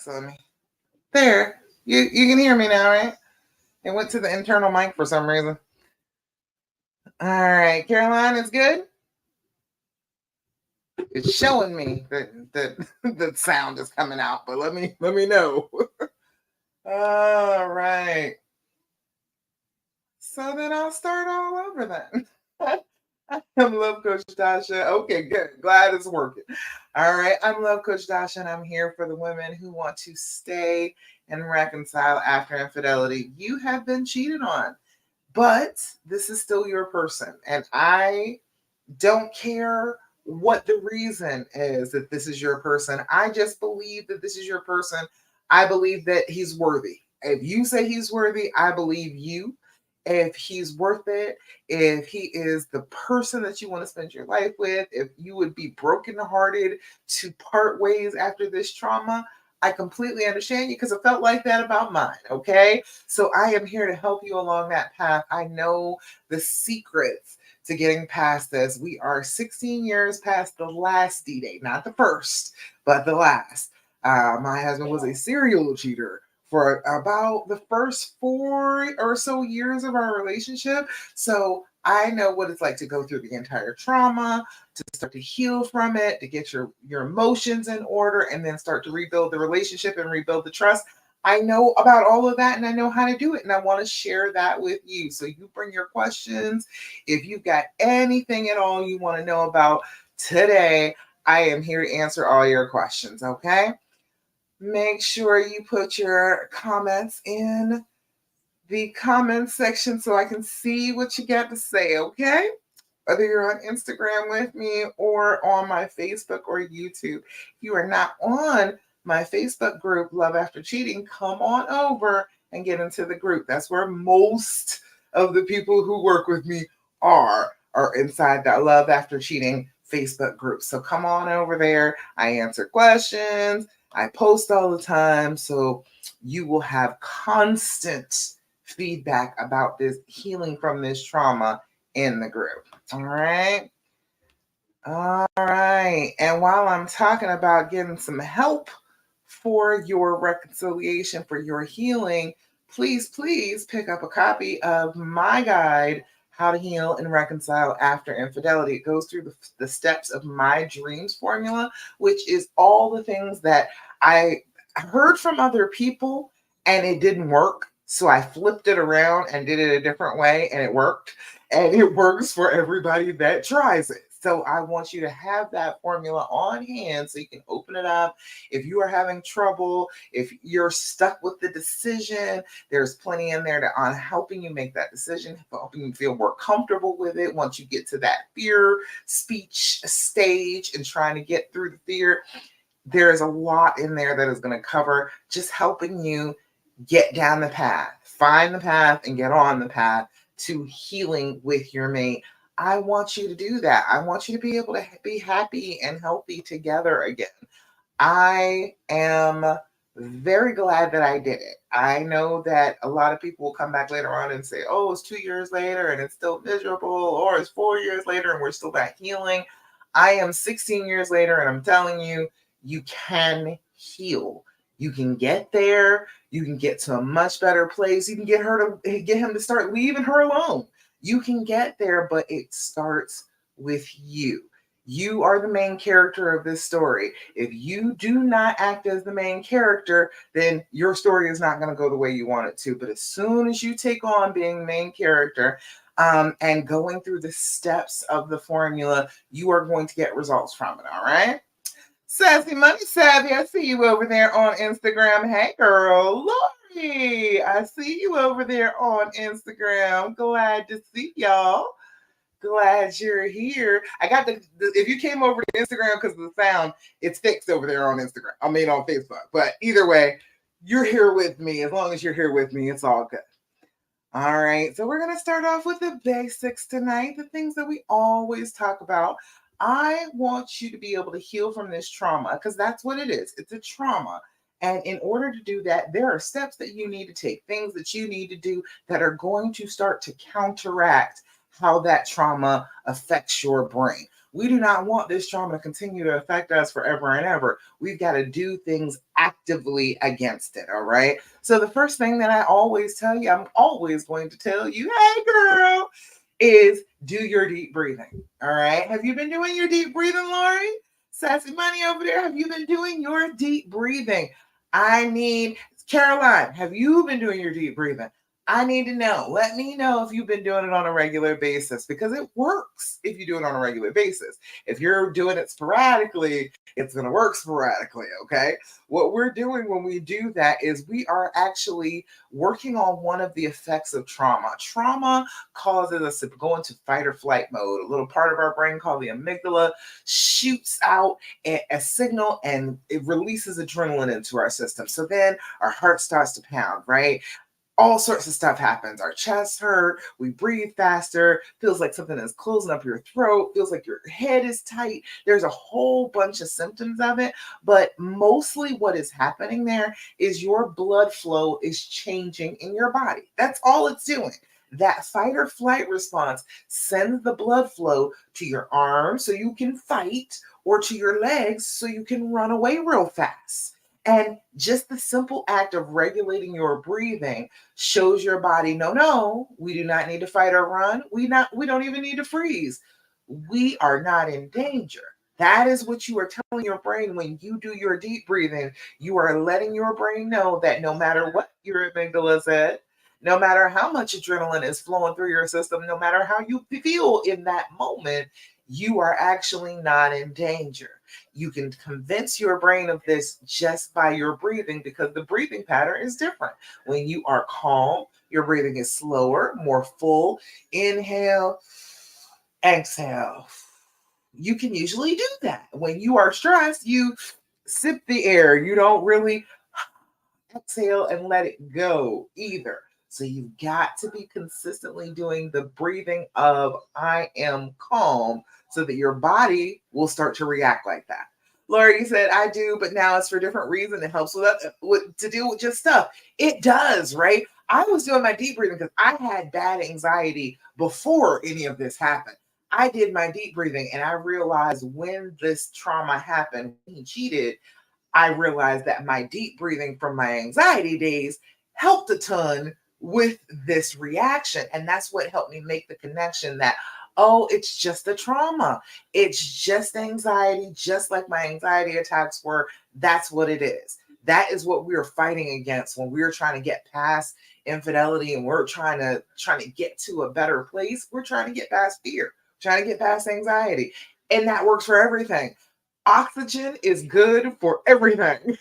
So let me. There. You can hear me now, right? It went to the internal mic for some reason. All right, Caroline is good. It's showing me that the sound is coming out, but let me know. All right. So then I'll start all over then. I'm Love Coach Dasha. Okay, good. Glad it's working. All right. I'm Love Coach Dasha, and I'm here for the women who want to stay and reconcile after infidelity. You have been cheated on, but this is still your person. And I don't care what the reason is that this is your person. I just believe that this is your person. I believe that he's worthy. If you say he's worthy, I believe you. If he's worth it, if he is the person that you want to spend your life with, if you would be brokenhearted to part ways after this trauma, I completely understand you because it felt like that about mine. Okay. So I am here to help you along that path. I know the secrets to getting past this. We are 16 years past the last D-Day, not the first, but the last. My husband was a serial cheater for about the first 4 or so years of our relationship. So I know what it's like to go through the entire trauma, to start to heal from it, to get your emotions in order, and then start to rebuild the relationship and rebuild the trust. I know about all of that and I know how to do it. And I want to share that with you. So you bring your questions. If you've got anything at all you want to know about today, I am here to answer all your questions. Okay. Make sure you put your comments in the comments section so I can see what you got to say. Okay. Whether you're on Instagram with me or on my Facebook or YouTube. If you are not on my Facebook group, Love After Cheating, come on over and get into the group. That's where most of the people who work with me are inside that Love After Cheating Facebook group. So come on over there. I answer questions. I post all the time. So you will have constant feedback about this healing from this trauma in the group. All right. All right. And while I'm talking about getting some help for your reconciliation, for your healing, please pick up a copy of my guide, How to Heal and Reconcile After Infidelity. It goes through the steps of my dreams formula, which is all the things that I heard from other people and it didn't work. So I flipped it around and did it a different way and it worked. And it works for everybody that tries it. So I want you to have that formula on hand so you can open it up. If you are having trouble, if you're stuck with the decision, there's plenty in there on helping you make that decision, helping you feel more comfortable with it once you get to that fear speech stage and trying to get through the fear. There is a lot in there that is going to cover just helping you get down the path, find the path, and get on the path to healing with your mate. I want you to do that. I want you to be able to be happy and healthy together again. I am very glad that I did it. I know that a lot of people will come back later on and say, oh, it's 2 years later and it's still miserable, or it's 4 years later and we're still not healing. I am 16 years later and I'm telling you, you can heal. You can get there. You can get to a much better place. You can get him to start leaving her alone. You can get there, but it starts with you. You are the main character of this story. If you do not act as the main character, then your story is not going to go the way you want it to. But as soon as you take on being the main character and going through the steps of the formula, you are going to get results from it. All right. Sassy Money Savvy, I see you over there on Instagram. Hey, girl. Lori, I see you over there on Instagram. Glad to see y'all. Glad you're here. I got if you came over to Instagram because of the sound, it's fixed over there on Instagram. I mean, on Facebook. But either way, you're here with me. As long as you're here with me, it's all good. All right. So we're going to start off with the basics tonight, the things that we always talk about. I want you to be able to heal from this trauma because that's what it is. It's a trauma. And in order to do that, there are steps that you need to take, things that you need to do that are going to start to counteract how that trauma affects your brain. We do not want this trauma to continue to affect us forever and ever. We've got to do things actively against it. All right. So the first thing that I always tell you, I'm always going to tell you, hey girl, is do your deep breathing. All right. Have you been doing your deep breathing, Lori? Sassy Money over there. Have you been doing your deep breathing? I need Caroline, have you been doing your deep breathing? I need to know. Let me know if you've been doing it on a regular basis because it works if you do it on a regular basis. If you're doing it sporadically, it's going to work sporadically. Okay. What we're doing when we do that is we are actually working on one of the effects of trauma. Trauma causes us to go into fight or flight mode. A little part of our brain called the amygdala shoots out a signal and it releases adrenaline into our system. So then our heart starts to pound, right? All sorts of stuff happens. Our chest hurt, we breathe faster, feels like something is closing up your throat, feels like your head is tight. There's a whole bunch of symptoms of it, but mostly what is happening there is your blood flow is changing in your body. That's all it's doing. That fight or flight response sends the blood flow to your arms so you can fight, or to your legs so you can run away real fast. And just the simple act of regulating your breathing shows your body, no, we do not need to fight or run. We don't even need to freeze. We are not in danger. That is what you are telling your brain when you do your deep breathing. You are letting your brain know that no matter what your amygdala said, no matter how much adrenaline is flowing through your system, no matter how you feel in that moment, you are actually not in danger. You can convince your brain of this just by your breathing because the breathing pattern is different. When you are calm, your breathing is slower, more full. Inhale, exhale. You can usually do that. When you are stressed, you sip the air. You don't really exhale and let it go either. So you've got to be consistently doing the breathing of I am calm so that your body will start to react like that. Lori said, I do, but now it's for a different reason. It helps to deal with just stuff. It does, right? I was doing my deep breathing because I had bad anxiety before any of this happened. I did my deep breathing and I realized when this trauma happened, when he cheated, I realized that my deep breathing from my anxiety days helped a ton with this reaction. And that's what helped me make the connection that, oh, it's just a trauma. It's just anxiety, just like my anxiety attacks were. That's what it is. That is what we are fighting against when we're trying to get past infidelity and we're trying to get to a better place. We're trying to get past fear, trying to get past anxiety. And that works for everything. Oxygen is good for everything.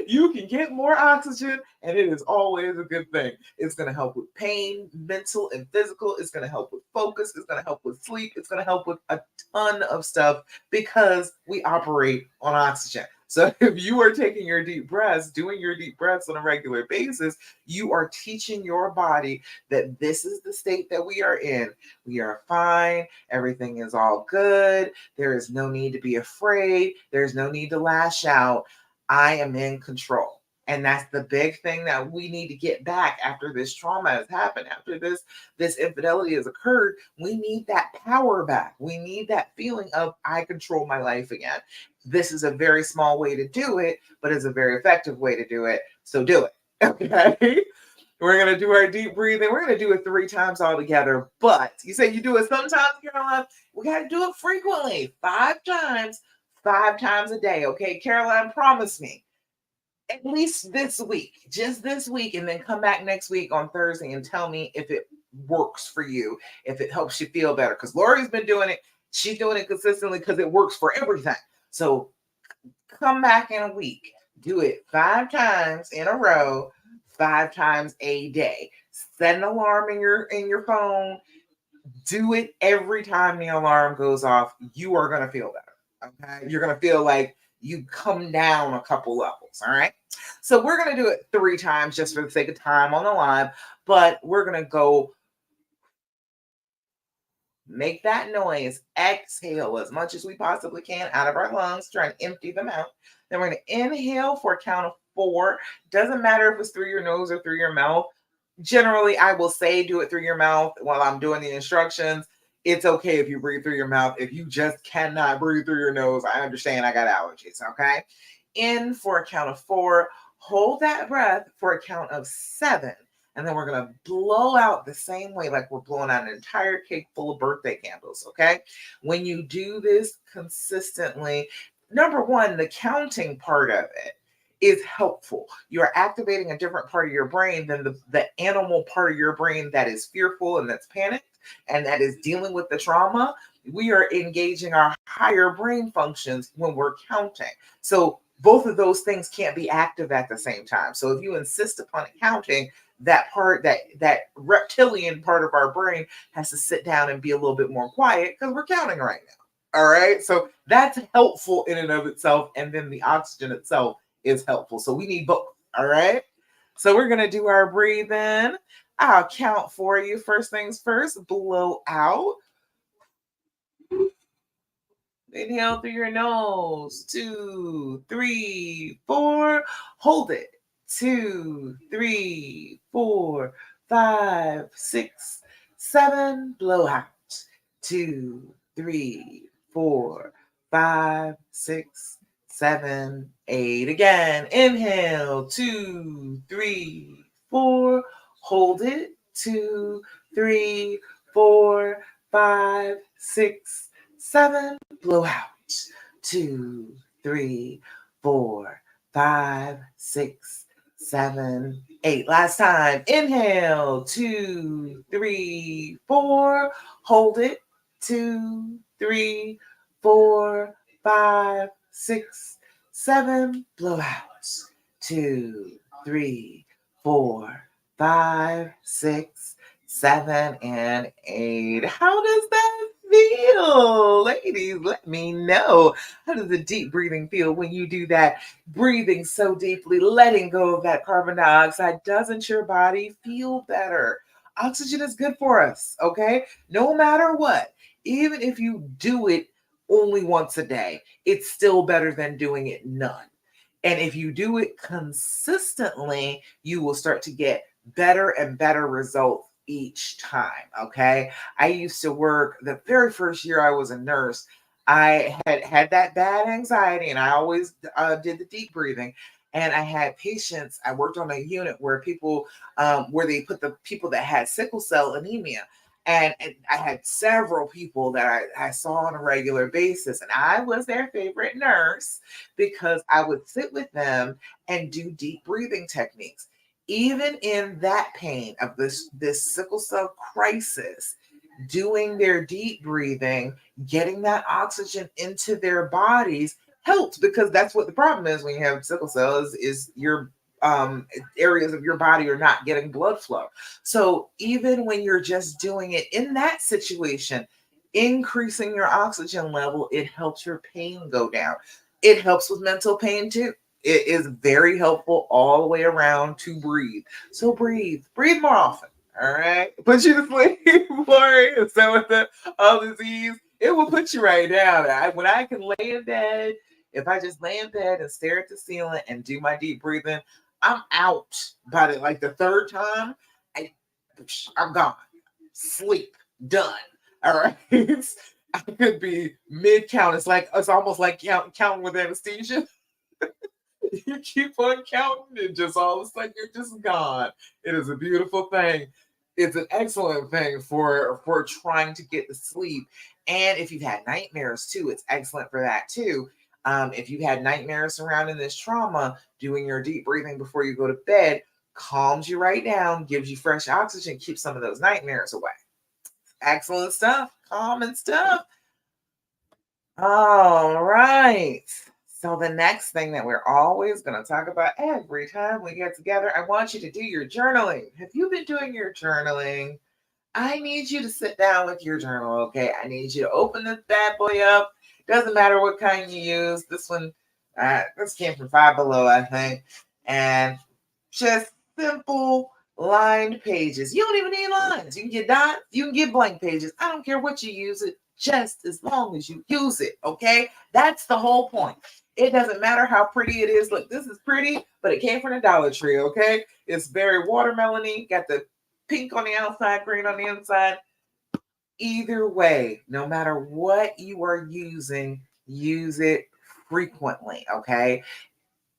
You can get more oxygen, and it is always a good thing. It's going to help with pain, mental and physical. It's going to help with focus. It's going to help with sleep. It's going to help with a ton of stuff because we operate on oxygen. So if you are taking your deep breaths, doing your deep breaths on a regular basis, you are teaching your body that this is the state that we are in. We are fine. Everything is all good. There is no need to be afraid. There's no need to lash out. I am in control. And that's the big thing that we need to get back after this trauma has happened, after this infidelity has occurred. We need that power back. We need that feeling of I control my life again. This is a very small way to do it, but it's a very effective way to do it. So do it. Okay. We're going to do our deep breathing. We're going to do it 3 times all together. But you say you do it sometimes, Caroline. We got to do it frequently, 5 times a day. Okay, Caroline, promise me at least this week, just this week, and then come back next week on Thursday and tell me if it works for you, if it helps you feel better. Because Lori's been doing it. She's doing it consistently because it works for everything. So come back in a week. Do it 5 times in a row, 5 times a day. Set an alarm in your phone. Do it every time the alarm goes off. You are going to feel better. Okay. You're going to feel like you come down a couple levels. All right. So we're going to do it 3 times just for the sake of time on the live, but we're going to go make that noise, exhale as much as we possibly can out of our lungs, try and empty them out. Then we're going to inhale for a count of 4. Doesn't matter if it's through your nose or through your mouth. Generally, I will say do it through your mouth while I'm doing the instructions. It's okay if you breathe through your mouth. If you just cannot breathe through your nose, I understand, I got allergies, okay? In for a count of 4, hold that breath for a count of 7. And then we're going to blow out the same way like we're blowing out an entire cake full of birthday candles, okay? When you do this consistently, number one, the counting part of it is helpful. You're activating a different part of your brain than the animal part of your brain that is fearful and that's panicked and that is dealing with the trauma. We are engaging our higher brain functions when we're counting. So both of those things can't be active at the same time. So if you insist upon counting, that part, that reptilian part of our brain has to sit down and be a little bit more quiet because we're counting right now. All right. So that's helpful in and of itself. And then the oxygen itself is helpful. So we need both. All right. So we're going to do our breathe in. I'll count for you. First things first, blow out. Inhale through your nose. 2, 3, 4. Hold it. 2, 3, 4, 5, 6, 7. Blow out. 2, 3, 4, 5, 6, 7, 8. Again. Inhale. 2, 3, 4. Hold it. 2, 3, 4, 5, 6, 7. Blow out. 2, 3, 4, 5, 6, 7, 8. Last time. Inhale. 2, 3, 4. Hold it. 2, 3, 4, 5, 6, 7. Blow out. 2, 3, 4, 5, 6, 7, and 8. How does that feel? Ladies, let me know. How does the deep breathing feel when you do that? Breathing so deeply, letting go of that carbon dioxide. Doesn't your body feel better? Oxygen is good for us, okay? No matter what, even if you do it only once a day, it's still better than doing it none. And if you do it consistently, you will start to get better and better results each time. Okay. I used to work the very first year I was a nurse. I had that bad anxiety and I always did the deep breathing. And I had patients, I worked on a unit where people, where they put the people that had sickle cell anemia. And I had several people that I saw on a regular basis. And I was their favorite nurse because I would sit with them and do deep breathing techniques. Even in that pain of this sickle cell crisis, doing their deep breathing, getting that oxygen into their bodies helps because that's what the problem is when you have sickle cell is your areas of your body are not getting blood flow. So even when you're just doing it in that situation, increasing your oxygen level, it helps your pain go down. It helps with mental pain too. It is very helpful all the way around to breathe. So breathe more often. All right. Put you to sleep, Lori. So with all disease, it will put you right down. When I can lay in bed, if I just lay in bed and stare at the ceiling and do my deep breathing, I'm out by like the third time. I'm gone. Sleep. Done. All right. I could be mid count. It's almost like counting with anesthesia. You keep on counting and just all of a sudden you're just gone. It is a beautiful thing. It's an excellent thing for trying to get to sleep. And if you've had nightmares too, it's excellent for that too. If you've had nightmares surrounding this trauma, doing your deep breathing before you go to bed calms you right down, gives you fresh oxygen, keeps some of those nightmares away. Excellent stuff. Common stuff. All right. So the next thing that we're always going to talk about every time we get together, I want you to do your journaling. Have you been doing your journaling? I need you to sit down with your journal, okay? I need you to open this bad boy up. Doesn't matter what kind you use. This one, this came from Five Below, I think. And just simple lined pages. You don't even need lines. You can get dots. You can get blank pages. I don't care what you use it, just as long as you use it, okay? That's the whole point. It doesn't matter how pretty it is. Look, this is pretty, but it came from the Dollar Tree, okay? It's very watermelony. Got the pink on the outside, green on the inside. Either way, no matter what you are using, use it frequently, okay?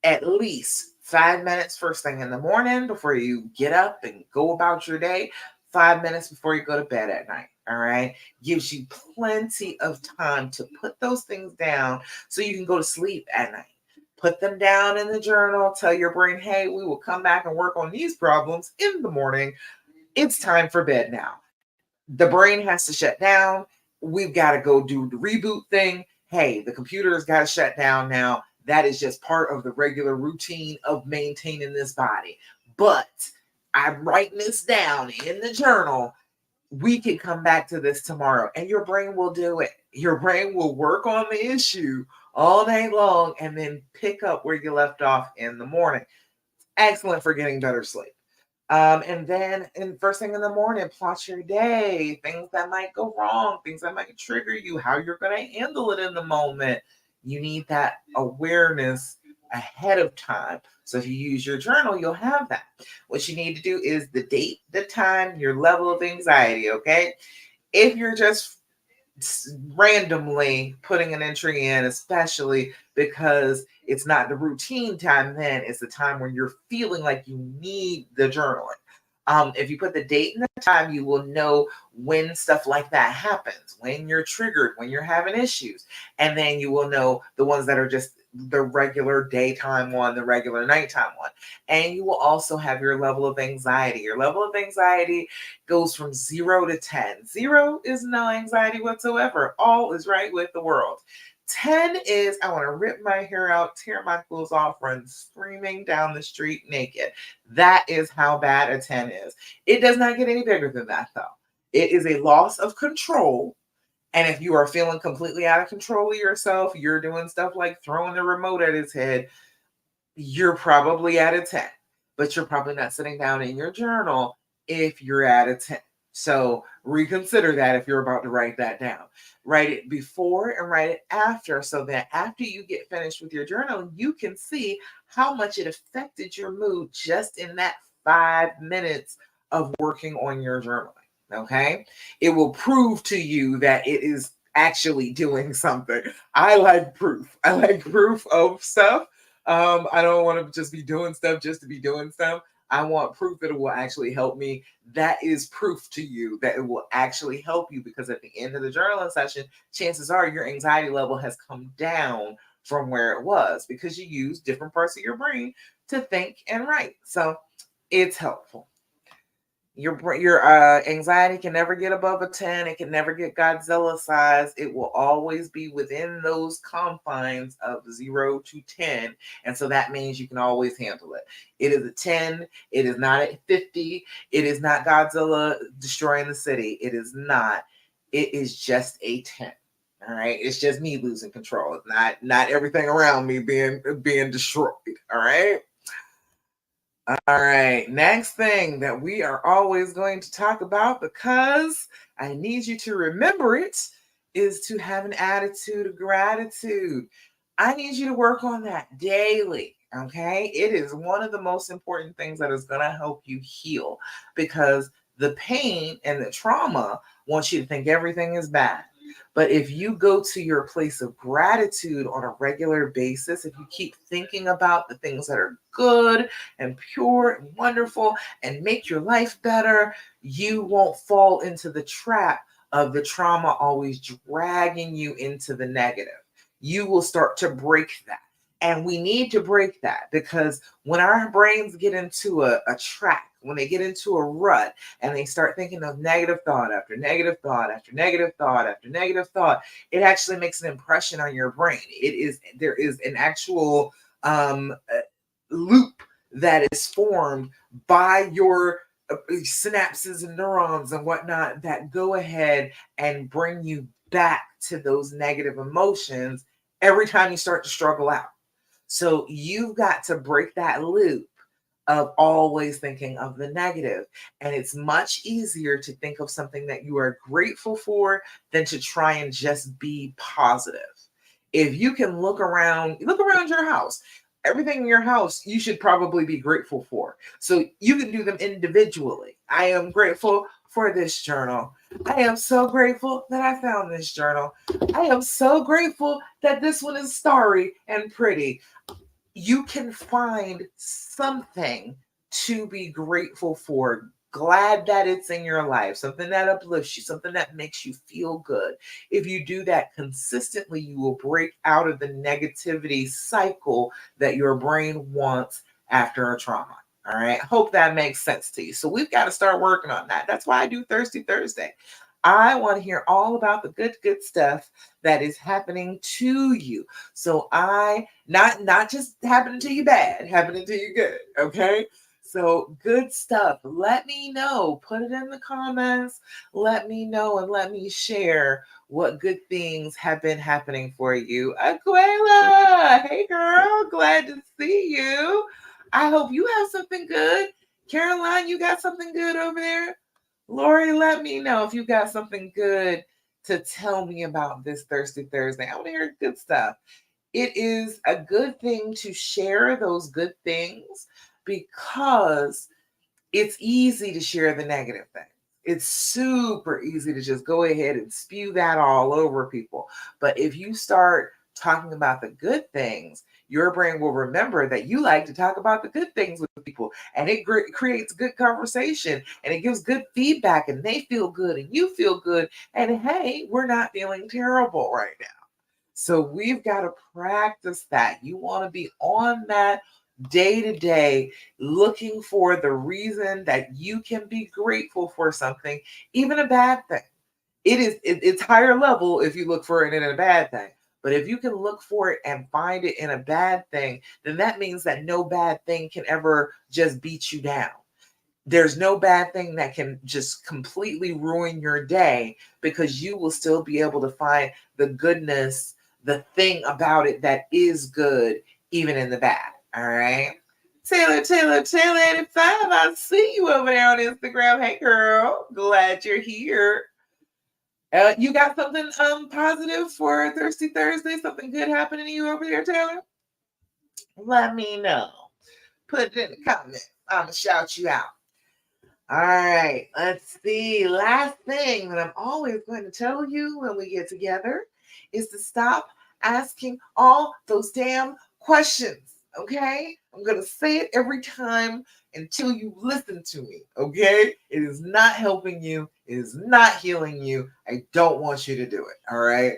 At least 5 minutes first thing in the morning before you get up and go about your day, 5 minutes before you go to bed at night. All right. Gives you plenty of time to put those things down so you can go to sleep at night. Put them down in the journal. Tell your brain, hey, we will come back and work on these problems in the morning. It's time for bed now. The brain has to shut down. We've got to go do the reboot thing. Hey, the computer's got to shut down now. That is just part of the regular routine of maintaining this body. But I'm writing this down in the journal. We can come back to this tomorrow, and your brain will do it. Your brain will work on the issue all day long and then pick up where you left off in the morning. Excellent for getting better sleep. And then in first thing in the morning, plot your day, things that might go wrong, things that might trigger you, how you're going to handle it in the moment. You need that awareness ahead of time. So if you use your journal, you'll have that. What you need to do is the date, the time, your level of anxiety, okay? If you're just randomly putting an entry in, especially because it's not the routine time, then it's the time when you're feeling like you need the journaling. If you put the date and the time, you will know when stuff like that happens, when you're triggered, when you're having issues. And then you will know the ones that are just the regular daytime one, the regular nighttime one. And you will also have your level of anxiety. Your level of anxiety goes from 0 to 10. 0 is no anxiety whatsoever. All is right with the world. 10 is I want to rip my hair out, tear my clothes off, run screaming down the street naked. That is how bad a 10 is. It does not get any bigger than that, though. It is a loss of control. And if you are feeling completely out of control of yourself, you're doing stuff like throwing the remote at his head, you're probably at a 10. But you're probably not sitting down in your journal if you're at a 10. So reconsider that if you're about to write that down. Write it before and write it after so that after you get finished with your journal, you can see how much it affected your mood just in that 5 minutes of working on your journaling. Okay. It will prove to you that it is actually doing something. I like proof. I like proof of stuff. I don't want to just be doing stuff just to be doing stuff. I want proof that it will actually help me. That is proof to you that it will actually help you because at the end of the journaling session, chances are your anxiety level has come down from where it was because you use different parts of your brain to think and write. So it's helpful. Your anxiety can never get above a 10. It can never get Godzilla size. It will always be within those confines of 0 to 10. And so that means you can always handle it. It is a 10. It is not at 50. It is not Godzilla destroying the city. It is not. It is just a 10. All right. It's just me losing control. It's not everything around me being destroyed. All right. All right, next thing that we are always going to talk about because I need you to remember it is to have an attitude of gratitude. I need you to work on that daily, okay? It is one of the most important things that is going to help you heal because the pain and the trauma wants you to think everything is bad. But if you go to your place of gratitude on a regular basis, if you keep thinking about the things that are good and pure and wonderful and make your life better, you won't fall into the trap of the trauma always dragging you into the negative. You will start to break that. And we need to break that because when our brains get into a track, when they get into a rut and they start thinking of negative thought after negative thought after negative thought after negative thought, it actually makes an impression on your brain. There is an actual loop that is formed by your synapses and neurons and whatnot that go ahead and bring you back to those negative emotions every time you start to struggle out. So you've got to break that loop of always thinking of the negative. And it's much easier to think of something that you are grateful for than to try and just be positive. If you can look around your house, everything in your house, you should probably be grateful for. So you can do them individually. I am grateful for this journal. I am so grateful that I found this journal. I am so grateful that this one is starry and pretty. You can find something to be grateful for. Glad that it's in your life, something that uplifts you, something that makes you feel good. If you do that consistently, you will break out of the negativity cycle that your brain wants after a trauma. All right. I hope that makes sense to you. So we've got to start working on that. That's why I do Thirsty Thursday. I want to hear all about the good stuff that is happening to you. So I not just happening to you bad, happening to you good. Okay. So good stuff. Let me know. Put it in the comments. Let me know and let me share what good things have been happening for you. Aquela, hey girl, glad to see you. I hope you have something good. Caroline, you got something good over there? Lori, let me know if you got something good to tell me about this Thirsty Thursday. I want to hear good stuff. It is a good thing to share those good things because it's easy to share the negative things. It's super easy to just go ahead and spew that all over people. But if you start talking about the good things, your brain will remember that you like to talk about the good things with people, and it creates good conversation, and it gives good feedback, and they feel good and you feel good. And hey, we're not feeling terrible right now. So we've got to practice that. You want to be on that day to day, looking for the reason that you can be grateful for something, even a bad thing. It's higher level if you look for it in a bad thing. But if you can look for it and find it in a bad thing, then that means that no bad thing can ever just beat you down. There's no bad thing that can just completely ruin your day, because you will still be able to find the goodness, the thing about it that is good, even in the bad. All right. Taylor 85, I see you over there on Instagram. Hey girl, glad you're here. You got something positive for Thirsty Thursday? Something good happening to you over there, Taylor? Let me know. Put it in the comments. I'm gonna shout you out. All right, let's see. Last thing that I'm always going to tell you when we get together is to stop asking all those damn questions. Okay? I'm going to say it every time until you listen to me. Okay? It is not helping you, it is not healing you. I don't want you to do it. All right?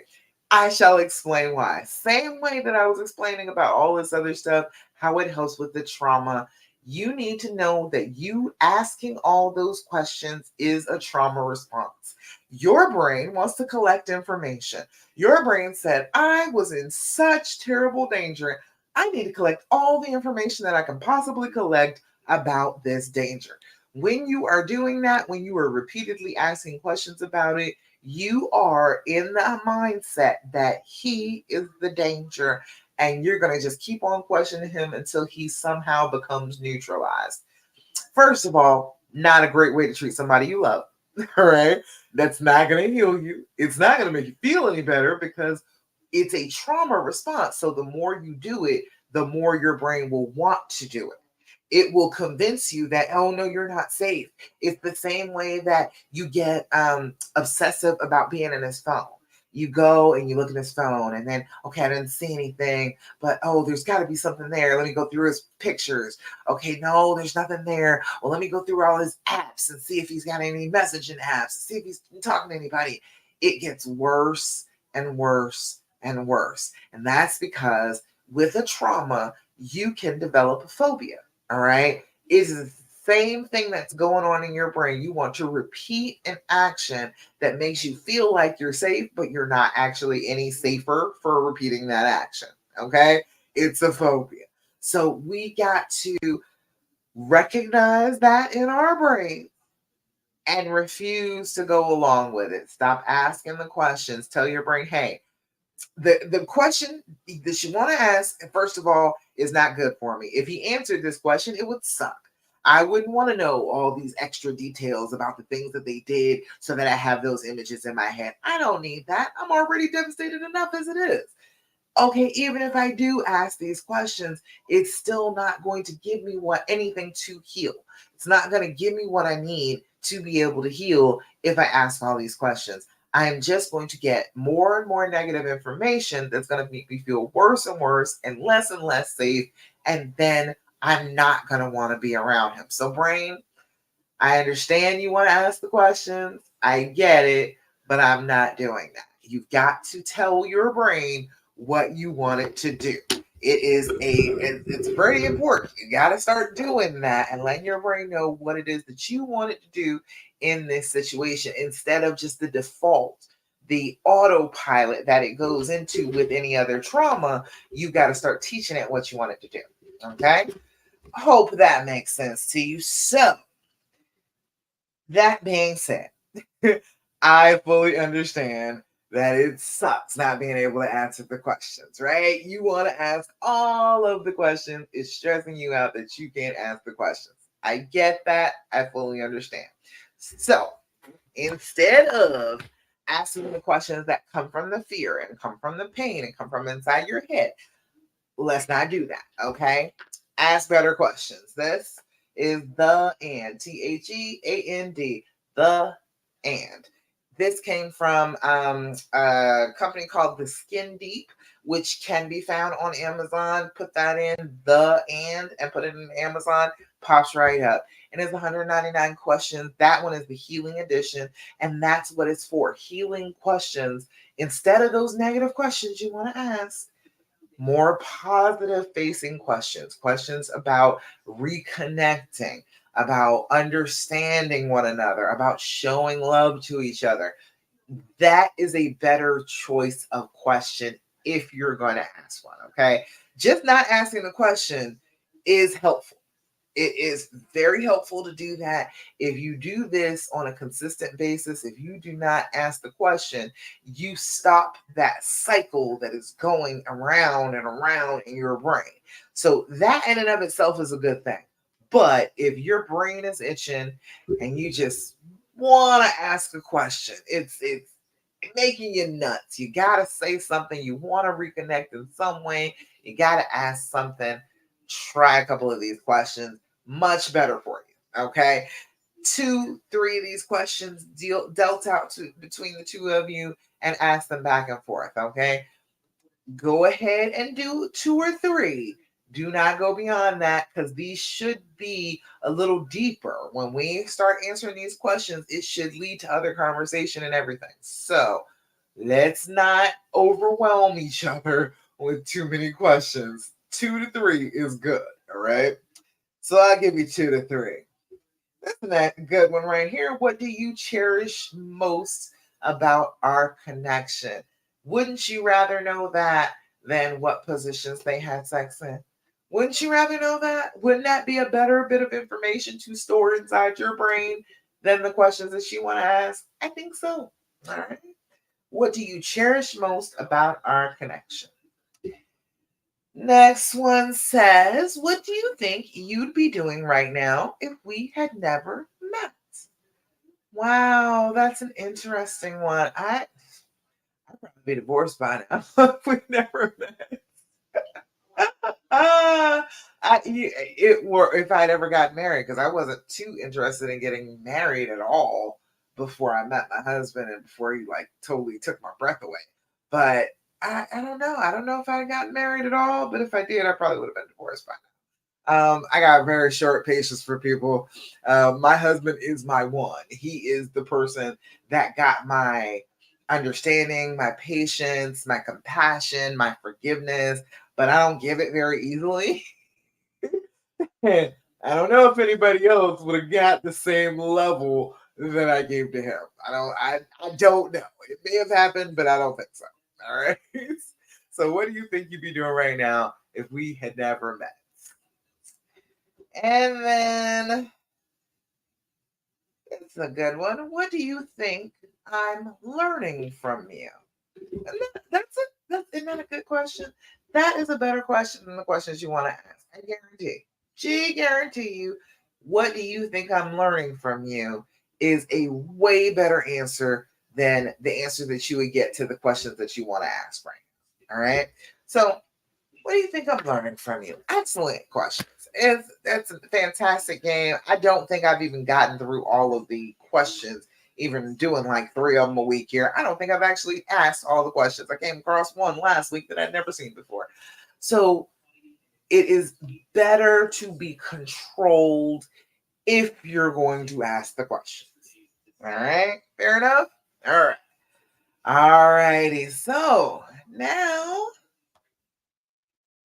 I shall explain why. Same way that I was explaining about all this other stuff, how it helps with the trauma. You need to know that you asking all those questions is a trauma response. Your brain wants to collect information. Your brain said, I was in such terrible danger. I need to collect all the information that I can possibly collect about this danger. When you are doing that, when you are repeatedly asking questions about it, you are in the mindset that he is the danger, and you're going to just keep on questioning him until he somehow becomes neutralized. First of all, not a great way to treat somebody you love. All right. That's not going to heal you. It's not going to make you feel any better, because it's a trauma response. So the more you do it, the more your brain will want to do it. It will convince you that, oh no, you're not safe. It's the same way that you get obsessive about being in his phone. You go and you look at his phone, and then, okay, I didn't see anything, but oh, there's got to be something there. Let me go through his pictures. Okay, no, there's nothing there. Well, let me go through all his apps and see if he's got any messaging apps, see if he's talking to anybody. It gets worse and worse and worse. And that's because with a trauma, you can develop a phobia. All right. It's the same thing that's going on in your brain. You want to repeat an action that makes you feel like you're safe, but you're not actually any safer for repeating that action. Okay. It's a phobia. So we got to recognize that in our brain and refuse to go along with it. Stop asking the questions. Tell your brain, hey, the question that you want to ask, first of all, is not good for me. If he answered this question, it would suck. I wouldn't want to know all these extra details about the things that they did so that I have those images in my head. I don't need that. I'm already devastated enough as it is. Okay, even if I do ask these questions, it's still not going to give me anything to heal. It's not going to give me what I need to be able to heal if I ask all these questions. I am just going to get more and more negative information that's going to make me feel worse and worse and less safe. And then I'm not going to want to be around him. So, brain, I understand you want to ask the questions. I get it, but I'm not doing that. You've got to tell your brain what you want it to do. It's pretty important. You got to start doing that and letting your brain know what it is that you want it to do in this situation instead of just the default, the autopilot that it goes into with any other trauma. You got to start teaching it what you want it to do. Okay? Hope that makes sense to you. So, that being said, I fully understand that it sucks not being able to answer the questions, right? You want to ask all of the questions. It's stressing you out that you can't ask the questions. I get that. I fully understand. So instead of asking the questions that come from the fear and come from the pain and come from inside your head, let's not do that, okay? Ask better questions. This is the and, THEAND, the and. This came from a company called The Skin Deep, which can be found on Amazon. Put that in, the and put it in Amazon, pops right up. And it's 199 questions. That one is the healing edition, and that's what it's for, healing questions. Instead of those negative questions you want to ask, more positive facing questions about reconnecting, about understanding one another, about showing love to each other. That is a better choice of question if you're going to ask one, okay? Just not asking the question is helpful. It is very helpful to do that. If you do this on a consistent basis, if you do not ask the question, you stop that cycle that is going around and around in your brain. So that in and of itself is a good thing. But if your brain is itching and you just want to ask a question, it's making you nuts. You got to say something. You want to reconnect in some way. You got to ask something. Try a couple of these questions. Much better for you. Okay. 2, 3 of these questions dealt out between the two of you and ask them back and forth. Okay. Go ahead and do 2 or 3. Do not go beyond that because these should be a little deeper. When we start answering these questions, it should lead to other conversation and everything. So let's not overwhelm each other with too many questions. 2 to 3 is good. All right. So I'll give you 2 to 3. Isn't that a good one right here? What do you cherish most about our connection? Wouldn't you rather know that than what positions they had sex in? Wouldn't you rather know that? Wouldn't that be a better bit of information to store inside your brain than the questions that you want to ask? I think so. All right. What do you cherish most about our connection? Next one says, what do you think you'd be doing right now if we had never met? Wow, that's an interesting one. I'd probably be divorced by now if we never met. If I'd ever got married, because I wasn't too interested in getting married at all before I met my husband and before he like totally took my breath away. But I don't know. I don't know if I had gotten married at all, but if I did, I probably would have been divorced by now. I got very short patience for people. My husband is my one. He is the person that got my understanding, my patience, my compassion, my forgiveness, but I don't give it very easily. I don't know if anybody else would have got the same level that I gave to him. I don't know. It may have happened, but I don't think so. All right. So what do you think you'd be doing right now if we had never met? And then it's a good one. What do you think I'm learning from you? And isn't that a good question? That is a better question than the questions you want to ask. I guarantee. She guarantee you. What do you think I'm learning from you is a way better answer than the answer that you would get to the questions that you want to ask right now. All right. So, what do you think I'm learning from you? Excellent questions. It's a fantastic game. I don't think I've even gotten through all of the questions, even doing like 3 of them a week here. I don't think I've actually asked all the questions. I came across one last week that I'd never seen before. So it is better to be controlled if you're going to ask the questions. All right, fair enough. All right, all righty. So now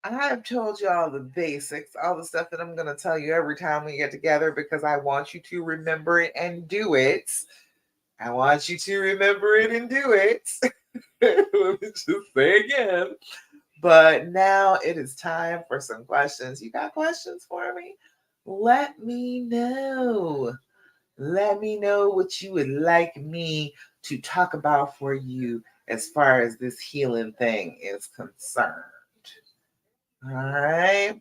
I've told you all the basics, all the stuff that I'm going to tell you every time we get together because I want you to remember it and do it. I want you to remember it and do it. Let me just say again. But now it is time for some questions. You got questions for me? Let me know. Let me know what you would like me to talk about for you as far as this healing thing is concerned. All right.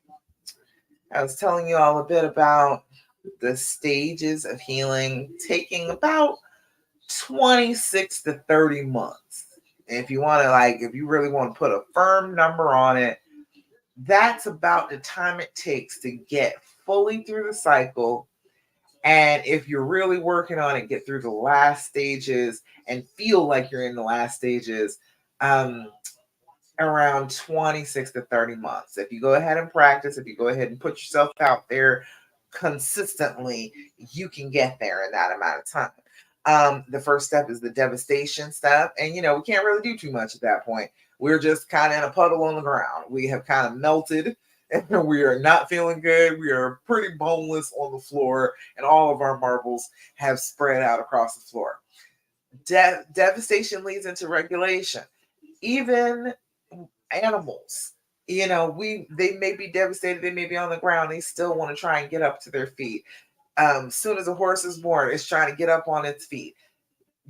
I was telling you all a bit about the stages of healing taking about 26 to 30 months. If you want to, if you really want to put a firm number on it, that's about the time it takes to get fully through the cycle. And if you're really working on it, get through the last stages and feel like you're in the last stages, around 26 to 30 months. If you go ahead and practice, if you go ahead and put yourself out there consistently, you can get there in that amount of time. The first step is the devastation step. And, we can't really do too much at that point. We're just kind of in a puddle on the ground. We have kind of melted and we are not feeling good. We are pretty boneless on the floor and all of our marbles have spread out across the floor. Devastation leads into regulation. Even animals, they may be devastated, they may be on the ground, they still want to try and get up to their feet. Soon as a horse is born, it's trying to get up on its feet.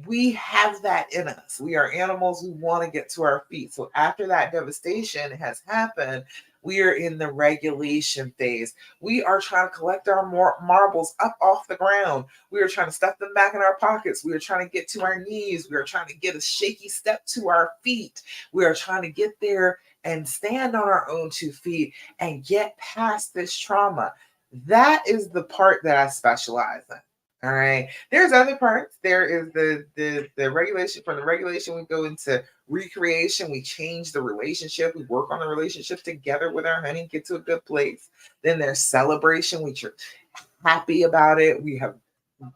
We have that in us. We are animals. We want to get to our feet. So after that devastation has happened, we are in the regulation phase. We are trying to collect our marbles up off the ground. We are trying to stuff them back in our pockets. We are trying to get to our knees. We are trying to get a shaky step to our feet. We are trying to get there and stand on our own 2 feet and get past this trauma. That is the part that I specialize in. All right. There's other parts. There is the regulation. From the regulation, we go into recreation. We change the relationship. We work on the relationship together with our honey, get to a good place. Then there's celebration. We're happy about it. We have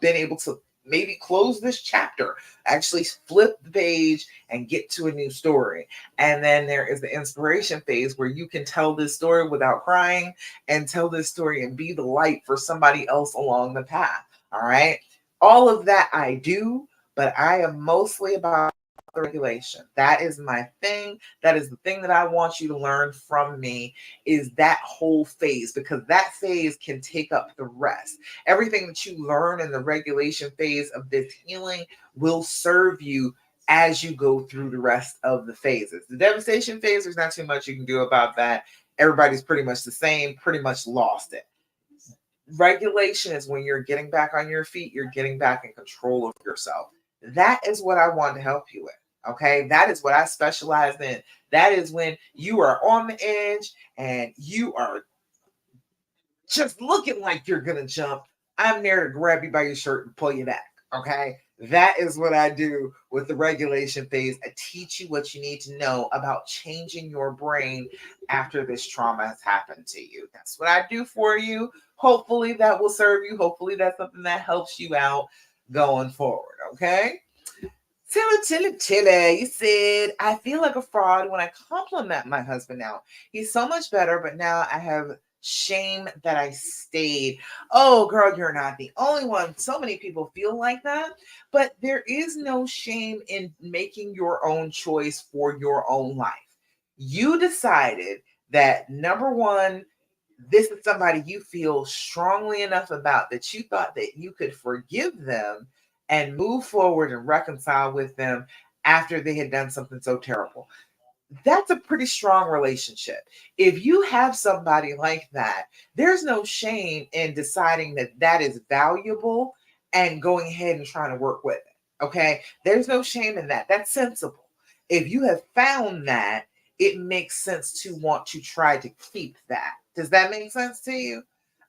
been able to maybe close this chapter, actually flip the page and get to a new story. And then there is the inspiration phase where you can tell this story without crying and tell this story and be the light for somebody else along the path. All right. All of that I do, but I am mostly about the regulation. That is my thing. That is the thing that I want you to learn from me, is that whole phase, because that phase can take up the rest. Everything that you learn in the regulation phase of this healing will serve you as you go through the rest of the phases. The devastation phase, there's not too much you can do about that. Everybody's pretty much the same, pretty much lost it. Regulation is when you're getting back on your feet, you're getting back in control of yourself. That is what I want to help you with. Okay. That is what I specialize in. That is when you are on the edge and you are just looking like you're going to jump. I'm there to grab you by your shirt and pull you back. Okay. That is what I do with the regulation phase. I teach you what you need to know about changing your brain after this trauma has happened to you. That's what I do for you. Hopefully that will serve you. Hopefully that's something that helps you out going forward. Okay. Tilly, you said, I feel like a fraud when I compliment my husband now. He's so much better, but now I have shame that I stayed. Oh, girl, you're not the only one. So many people feel like that, but there is no shame in making your own choice for your own life. You decided that, number one, this is somebody you feel strongly enough about that you thought that you could forgive them and move forward and reconcile with them after they had done something so terrible. That's a pretty strong relationship. If you have somebody like that, there's no shame in deciding that that is valuable and going ahead and trying to work with it. Okay. There's no shame in that. That's sensible. If you have found that, it makes sense to want to try to keep that. Does that make sense to you?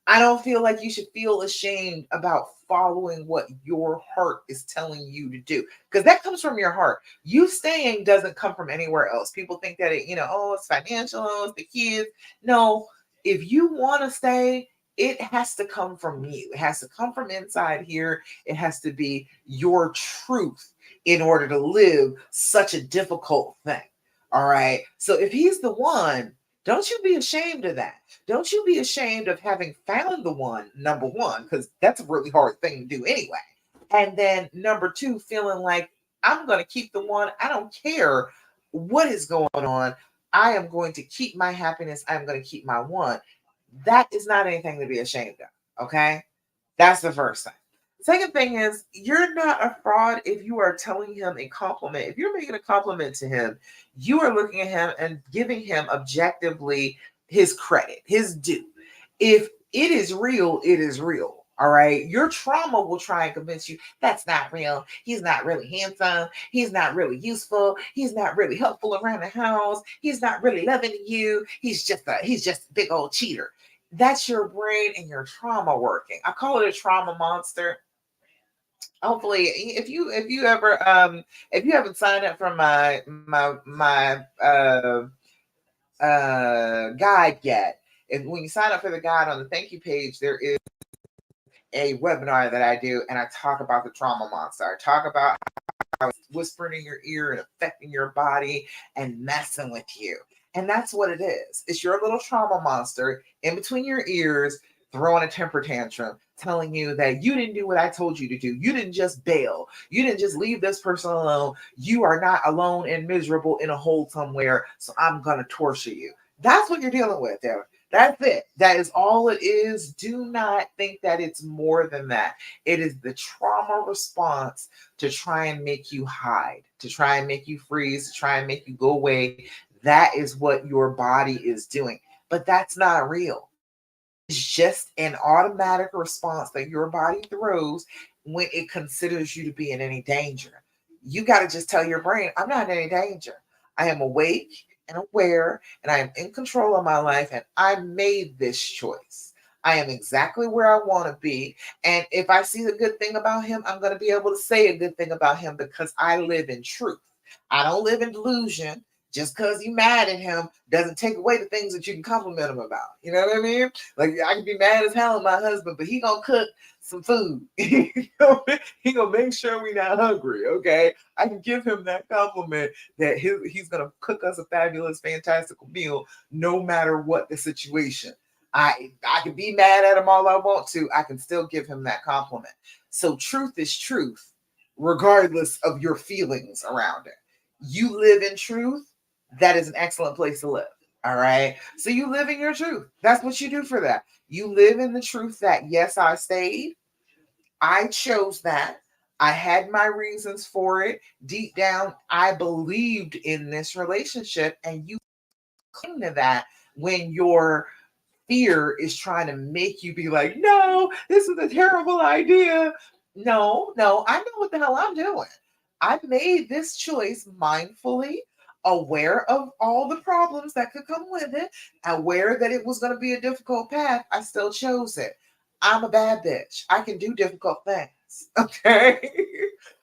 I don't feel like you should feel ashamed about following what your heart is telling you to do, because that comes from your heart. You staying doesn't come from anywhere else. People think that oh, it's financial, oh, it's the kids. No, if you want to stay, it has to come from you. It has to come from inside here. It has to be your truth in order to live such a difficult thing. All right. So if he's the one, don't you be ashamed of that. Don't you be ashamed of having found the one, number one, because that's a really hard thing to do anyway. And then number two, feeling like I'm going to keep the one. I don't care what is going on. I am going to keep my happiness. I'm going to keep my one. That is not anything to be ashamed of. Okay. That's the first thing. Second thing is, you're not a fraud if you are telling him a compliment. If you're making a compliment to him, you are looking at him and giving him objectively his credit, his due. If it is real, it is real. All right. Your trauma will try and convince you that's not real. He's not really handsome. He's not really useful. He's not really helpful around the house. He's not really loving you. He's just a big old cheater. That's your brain and your trauma working. I call it a trauma monster. Hopefully, if you haven't signed up for my guide yet, and when you sign up for the guide on the thank you page, there is a webinar that I do, and I talk about the trauma monster. I talk about how it's whispering in your ear and affecting your body and messing with you. And that's what it is. It's your little trauma monster in between your ears, throwing a temper tantrum, telling you that you didn't do what I told you to do. You didn't just bail. You didn't just leave this person alone. You are not alone and miserable in a hole somewhere. So I'm going to torture you. That's what you're dealing with there. That's it. That is all it is. Do not think that it's more than that. It is the trauma response to try and make you hide, to try and make you freeze, to try and make you go away. That is what your body is doing. But that's not real. It's just an automatic response that your body throws when it considers you to be in any danger. You got to just tell your brain, I'm not in any danger. I am awake and aware, and I am in control of my life, and I made this choice. I am exactly where I want to be. And if I see a good thing about him, I'm going to be able to say a good thing about him because I live in truth. I don't live in delusion. Just because you mad at him doesn't take away the things that you can compliment him about. You know what I mean? Like I can be mad as hell at my husband, but he gonna cook some food. he gonna make sure we not hungry. Okay, I can give him that compliment that he's gonna cook us a fabulous, fantastical meal, no matter what the situation. I can be mad at him all I want to. I can still give him that compliment. So truth is truth, regardless of your feelings around it. You live in truth. That is an excellent place to live. All right. So you live in your truth. That's what you do for that. You live in the truth that, yes, I stayed. I chose that. I had my reasons for it. Deep down, I believed in this relationship, and you cling to that when your fear is trying to make you be like, no, this is a terrible idea. No, I know what the hell I'm doing. I made this choice mindfully, aware of all the problems that could come with it, aware that it was going to be a difficult path. I still chose it. I'm a bad bitch. I can do difficult things. Okay.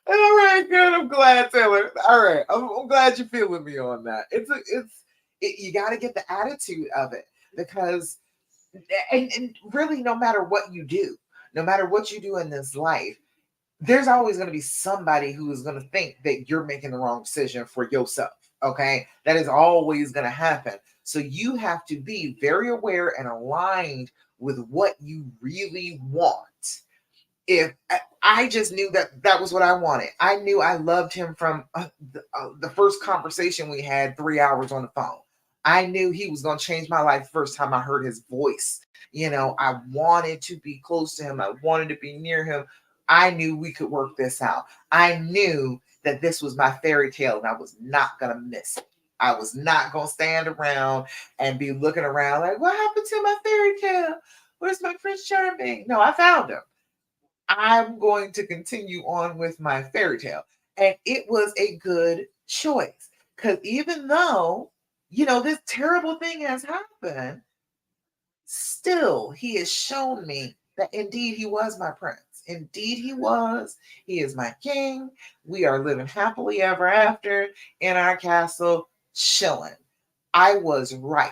All right, good. I'm glad, Taylor. All right. I'm glad you feel with me on that. You got to get the attitude of it because and really no matter what you do, no matter what you do in this life, there's always going to be somebody who is going to think that you're making the wrong decision for yourself. Okay. That is always going to happen. So you have to be very aware and aligned with what you really want. If I just knew that that was what I wanted, I knew I loved him from the first conversation we had 3 hours on the phone. I knew he was going to change my life the first time I heard his voice. I wanted to be close to him. I wanted to be near him. I knew we could work this out. I knew that this was my fairy tale and I was not going to miss it. I was not going to stand around and be looking around like, what happened to my fairy tale? Where's my Prince Charming? No, I found him. I'm going to continue on with my fairy tale. And it was a good choice. Because even though this terrible thing has happened. Still, he has shown me that indeed he was my prince. Indeed, he was. He is my king. We are living happily ever after in our castle, chilling. I was right.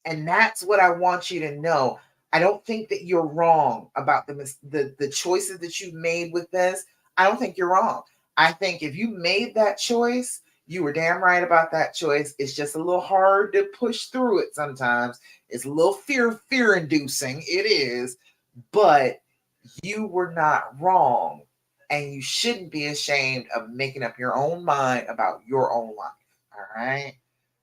And that's what I want you to know. I don't think that you're wrong about the choices that you've made with this. I don't think you're wrong. I think if you made that choice, you were damn right about that choice. It's just a little hard to push through it sometimes. It's a little fear inducing. It is, but you were not wrong, and you shouldn't be ashamed of making up your own mind about your own life. All right.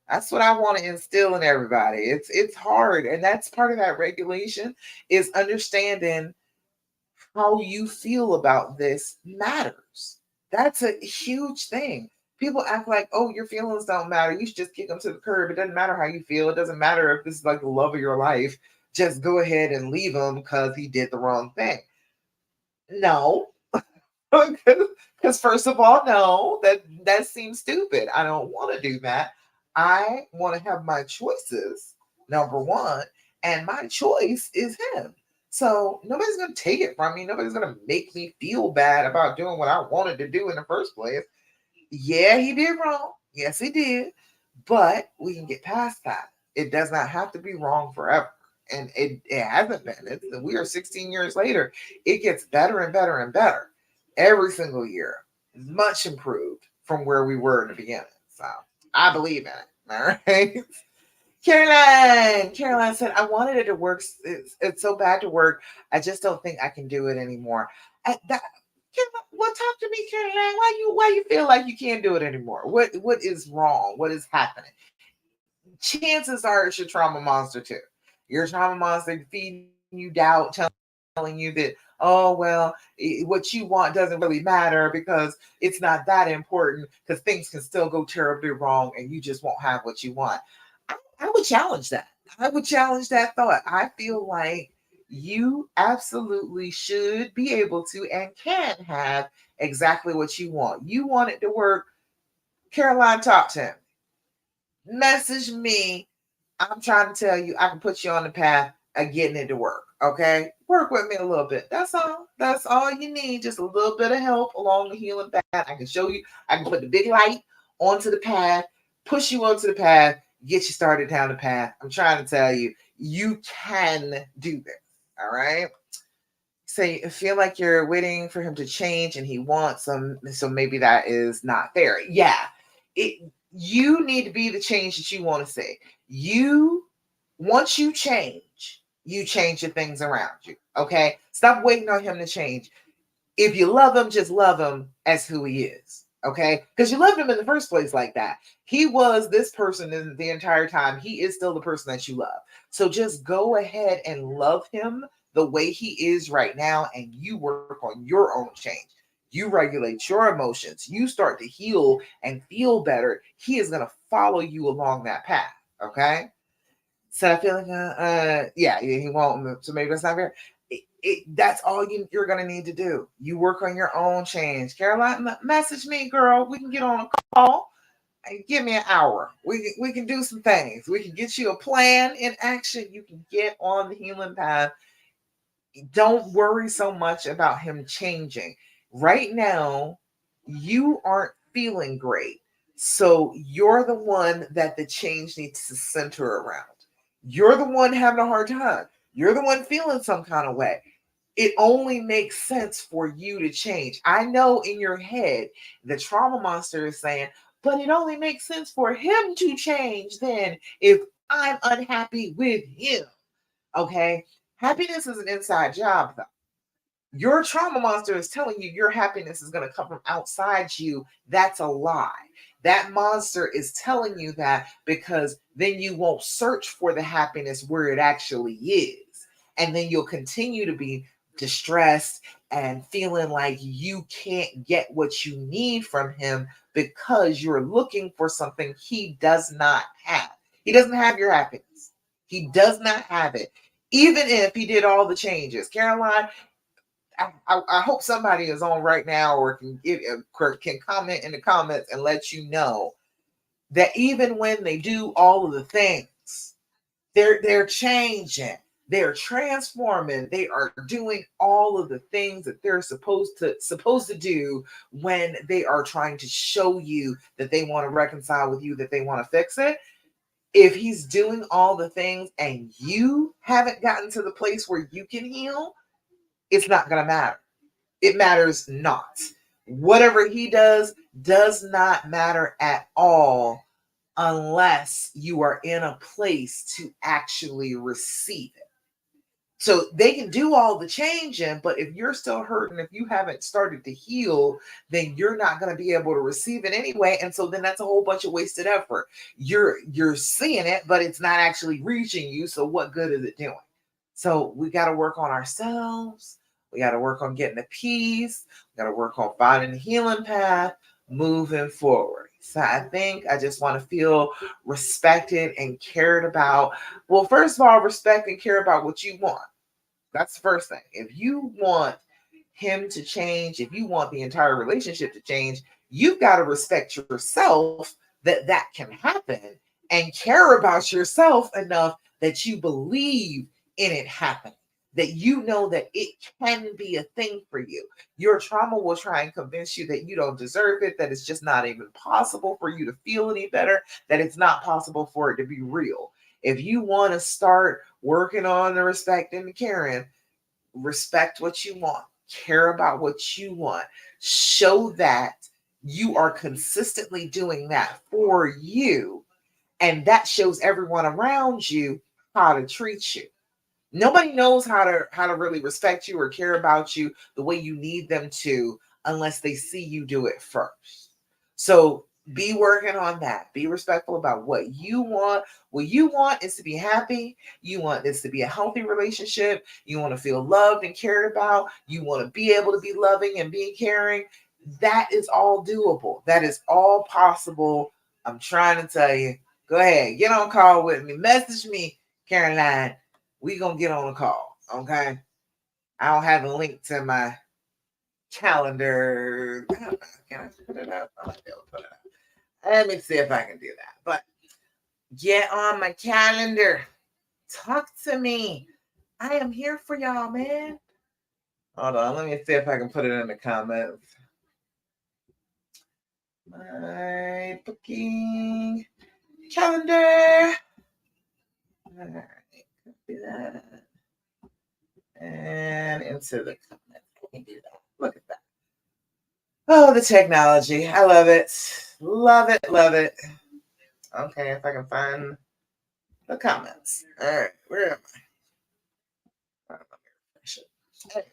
That's what I want to instill in everybody. It's hard, and that's part of that regulation is understanding how you feel about this matters. That's a huge thing. People act like, oh, your feelings don't matter. You should just kick them to the curb. It doesn't matter how you feel. It doesn't matter if this is like the love of your life. Just go ahead and leave him because he did the wrong thing. No, because first of all, no, that seems stupid. I don't want to do that. I want to have my choices, number one, and my choice is him. So nobody's gonna take it from me. Nobody's gonna make me feel bad about doing what I wanted to do in the first place. Yeah, he did wrong. Yes, he did. But we can get past that. It does not have to be wrong forever. And it hasn't been. We are 16 years later. It gets better and better and better every single year. Much improved from where we were in the beginning. So I believe in it. All right. Caroline said, I wanted it to work. It's so bad to work. I just don't think I can do it anymore. Well, talk to me, Caroline. Why you feel like you can't do it anymore? What is wrong? What is happening? Chances are it's your trauma monster too. Your trauma monster feeding you doubt, telling you that, oh well, what you want doesn't really matter because it's not that important because things can still go terribly wrong and you just won't have what you want. I would challenge that. I would challenge that thought. I feel like you absolutely should be able to and can have exactly what you want. You want it to work. Caroline, talk to him. Message me. I'm trying to tell you, I can put you on the path of getting it to work. Okay? Work with me a little bit. That's all. That's all you need. Just a little bit of help along the healing path. I can show you, I can put the big light onto the path, push you onto the path, get you started down the path. I'm trying to tell you, you can do this. All right? So you feel like you're waiting for him to change and he wants some, so maybe that is not fair. Yeah. You need to be the change that you want to see. You Once you change the things around you. Okay? Stop waiting on him to change. If you love him, just love him as who he is. Okay? Because you loved him in the first place like that. He was this person in the entire time. He is still the person that you love. So just go ahead and love him the way he is right now, and you work on your own change. You regulate your emotions. You start to heal and feel better. He is going to follow you along that path. Okay? So I feel like, yeah, he won't. So maybe that's not fair. That's all you're gonna need to do. You work on your own change. Caroline, message me, girl. We can get on a call and give me an hour. We can do some things. We can get you a plan in action. You can get on the healing path. Don't worry so much about him changing. Right now, you aren't feeling great. So you're the one that the change needs to center around. You're the one having a hard time. You're the one feeling some kind of way. It only makes sense for you to change. I know in your head, the trauma monster is saying, but it only makes sense for him to change then if I'm unhappy with him. Okay? Happiness is an inside job, though. Your trauma monster is telling you your happiness is going to come from outside you. That's a lie. That monster is telling you that because then you won't search for the happiness where it actually is. And then you'll continue to be distressed and feeling like you can't get what you need from him because you're looking for something he does not have. He doesn't have your happiness. He does not have it. Even if he did all the changes. Caroline, I hope somebody is on right now or can comment in the comments and let you know that even when they do all of the things, they're changing, they're transforming, they are doing all of the things that they're supposed to do when they are trying to show you that they want to reconcile with you, that they want to fix it. If he's doing all the things and you haven't gotten to the place where you can heal, it's not going to matter. It matters not. Whatever he does not matter at all unless you are in a place to actually receive it. So they can do all the changing, but if you're still hurting, if you haven't started to heal, then you're not going to be able to receive it anyway. And so then that's a whole bunch of wasted effort. You're seeing it, but it's not actually reaching you. So what good is it doing? So we got to work on ourselves. We got to work on getting the peace. We got to work on finding the healing path, moving forward. So I think I just want to feel respected and cared about. Well, first of all, respect and care about what you want. That's the first thing. If you want him to change, if you want the entire relationship to change, you've got to respect yourself that that can happen and care about yourself enough that you believe in it happening, that you know that it can be a thing for you. Your trauma will try and convince you that you don't deserve it, that it's just not even possible for you to feel any better, that it's not possible for it to be real. If you want to start working on the respect and the caring, respect what you want, care about what you want, show that you are consistently doing that for you, and that shows everyone around you how to treat you. Nobody knows how to really respect you or care about you the way you need them to unless they see you do it first. So be working on that. Be respectful about what you want. What you want is to be happy. You want this to be a healthy relationship. You want to feel loved and cared about. You want to be able to be loving and be caring. That is all doable. That is all possible. I'm trying to tell you. Go ahead, get on call with me. Message me, Caroline. We gonna get on a call, okay? I don't have a link to my calendar. I don't know. Can I put it up? I might be able to put it up. Let me see if I can do that. But get on my calendar. Talk to me. I am here for y'all, man. Hold on. Let me see if I can put it in the comments. My booking calendar. All right. Copy that. And into the comments. I can do that. Look at that. Oh, the technology. I love it. Love it. Love it. Okay, if I can find the comments. All right, where am I? Anyway,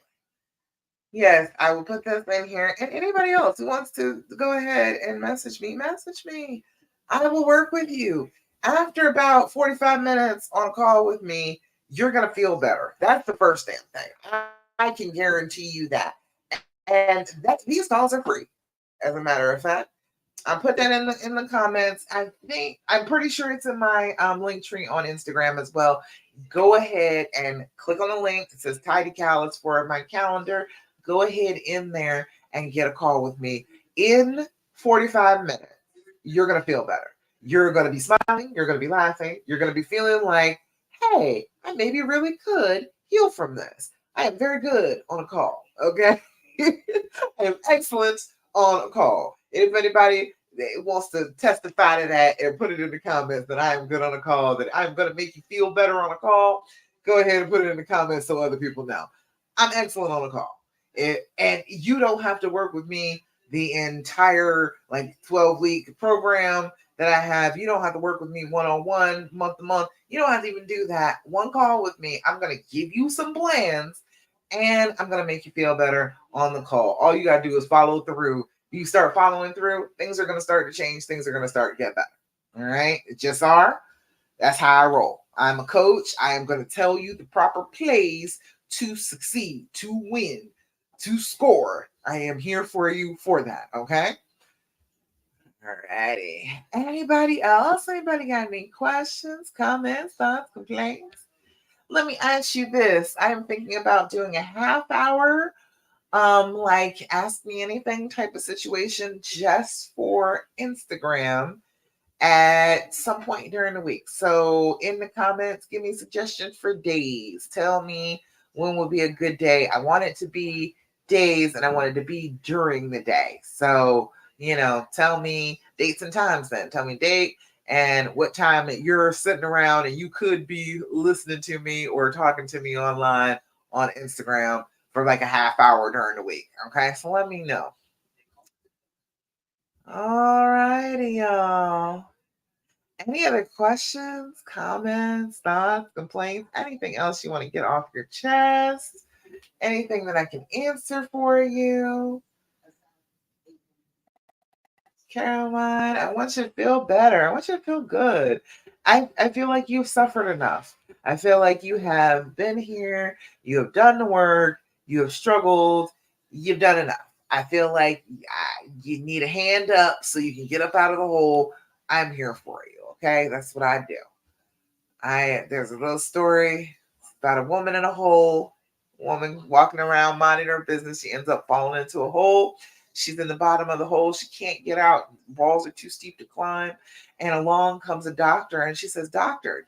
yes, I will put this in here. And anybody else who wants to go ahead and message me, message me. I will work with you. After about 45 minutes on a call with me, you're going to feel better. That's the first damn thing. I can guarantee you that. And these calls are free, as a matter of fact. I put that in the comments. I'm pretty sure it's in my link tree on Instagram as well. Go ahead and click on the link. It says Tidy Callus for my calendar. Go ahead in there and get a call with me in 45 minutes. You're gonna feel better. You're gonna be smiling. You're gonna be laughing. You're gonna be feeling like, hey, I maybe really could heal from this. I am very good on a call. Okay, I am excellent on a call. If anybody wants to testify to that and put it in the comments that I am good on a call, that I'm going to make you feel better on a call, go ahead and put it in the comments so other people know. I'm excellent on a call. And you don't have to work with me the entire like 12-week program that I have. You don't have to work with me one-on-one, month to month. You don't have to even do that. One call with me. I'm going to give you some plans and I'm going to make you feel better on the call. All you got to do is follow through. You start following through, things are going to start to change. Things are going to start to get better. All right. It just are. That's how I roll. I'm a coach. I am going to tell you the proper plays to succeed, to win, to score. I am here for you for that. Okay. All righty. Anybody else? Anybody got any questions, comments, thoughts, complaints? Let me ask you this. I am thinking about doing a half hour like ask me anything type of situation just for Instagram. at some point during the week. So in the comments, give me suggestions for days. Tell me when would be a good day. I want it to be days and I want it to be during the day. So, tell me dates and times then. Tell me date and what time that you're sitting around and you could be listening to me or talking to me online on Instagram for like a half hour during the week. Okay. So let me know. All righty, y'all. Any other questions, comments, thoughts, complaints, anything else you want to get off your chest? Anything that I can answer for you? Caroline, I want you to feel better. I want you to feel good. I feel like you've suffered enough. I feel like you have been here, you have done the work, you have struggled, you've done enough. I feel like you need a hand up so you can get up out of the hole. I'm here for you. Okay, that's what I do. There's a little story about a woman in a hole. Woman walking around minding her business. She ends up falling into a hole. She's in the bottom of the hole. She can't get out. Walls are too steep to climb. And along comes a doctor and she says, Doctor,